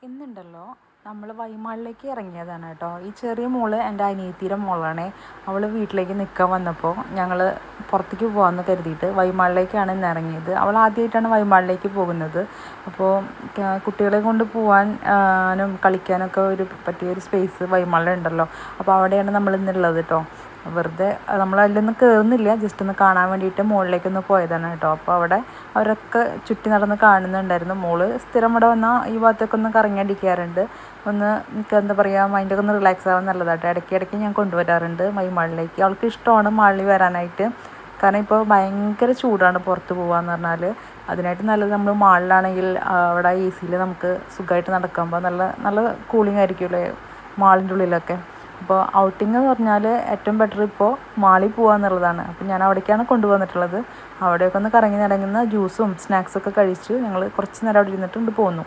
ഇന്നുണ്ടല്ലോ നമ്മൾ വൈമാളിലേക്ക് ഇറങ്ങിയതാണ് കേട്ടോ. ഈ ചെറിയ മോള് എൻ്റെ അനിയത്തിയുടെ മോളാണ്. അവൾ വീട്ടിലേക്ക് നിൽക്കാൻ വന്നപ്പോൾ ഞങ്ങൾ പുറത്തേക്ക് പോകാമെന്ന് കരുതിയിട്ട് വൈമാളിലേക്കാണ് ഇന്ന് ഇറങ്ങിയത്. അവൾ ആദ്യമായിട്ടാണ് വൈമാളിലേക്ക് പോകുന്നത്. അപ്പോൾ കുട്ടികളെ കൊണ്ട് പോകാനും കളിക്കാനൊക്കെ പറ്റിയൊരു സ്പേസ് വൈമാളിലുണ്ടല്ലോ. അപ്പോൾ അവിടെയാണ് നമ്മൾ ഇന്നുള്ളത് കേട്ടോ. വെറുതെ നമ്മൾ അതിലൊന്നും കയറുന്നില്ല, ജസ്റ്റ് ഒന്ന് കാണാൻ വേണ്ടിയിട്ട് മുകളിലേക്കൊന്ന് പോയതാണ് കേട്ടോ. അപ്പോൾ അവിടെ അവരൊക്കെ ചുറ്റി നടന്ന് കാണുന്നുണ്ടായിരുന്നു. മോള് സ്ഥിരം ഇവിടെ വന്നാൽ ഈ ഭാഗത്തൊക്കെ ഒന്ന് കറങ്ങിയടിക്കാറുണ്ട്. ഒന്ന് എനിക്ക് എന്താ പറയുക, മൈൻഡൊക്കെ ഒന്ന് റിലാക്സ് ആവാൻ നല്ലതായിട്ട് ഇടയ്ക്കിടയ്ക്ക് ഞാൻ കൊണ്ടുവരാറുണ്ട് വൈമാളിലേക്ക്. അവൾക്ക് ഇഷ്ടമാണ് മാളിൽ വരാനായിട്ട്. കാരണം ഇപ്പോൾ ഭയങ്കര ചൂടാണ് പുറത്ത് പോകാമെന്ന് പറഞ്ഞാൽ. അതിനായിട്ട് നല്ലത് നമ്മൾ മാളിലാണെങ്കിൽ അവിടെ എ സിയിൽ നമുക്ക് സുഖമായിട്ട് നടക്കുമ്പോൾ നല്ല നല്ല കൂളിംഗ് ആയിരിക്കുമല്ലേ മാളിൻ്റെ ഉള്ളിലൊക്കെ. അപ്പോൾ ഔട്ടിംഗ് എന്ന് പറഞ്ഞാൽ ഏറ്റവും ബെറ്റർ ഇപ്പോൾ മാളിൽ പോകുക എന്നുള്ളതാണ്. അപ്പോൾ ഞാൻ അവിടേക്കാണ് കൊണ്ടുവന്നിട്ടുള്ളത്. അവിടെയൊക്കെ ഒന്ന് കറങ്ങി നടങ്ങുന്ന ജ്യൂസും സ്നാക്സൊക്കെ കഴിച്ച് ഞങ്ങൾ കുറച്ച് നേരം അവിടെ ഇരുന്നിട്ട് പോന്നു.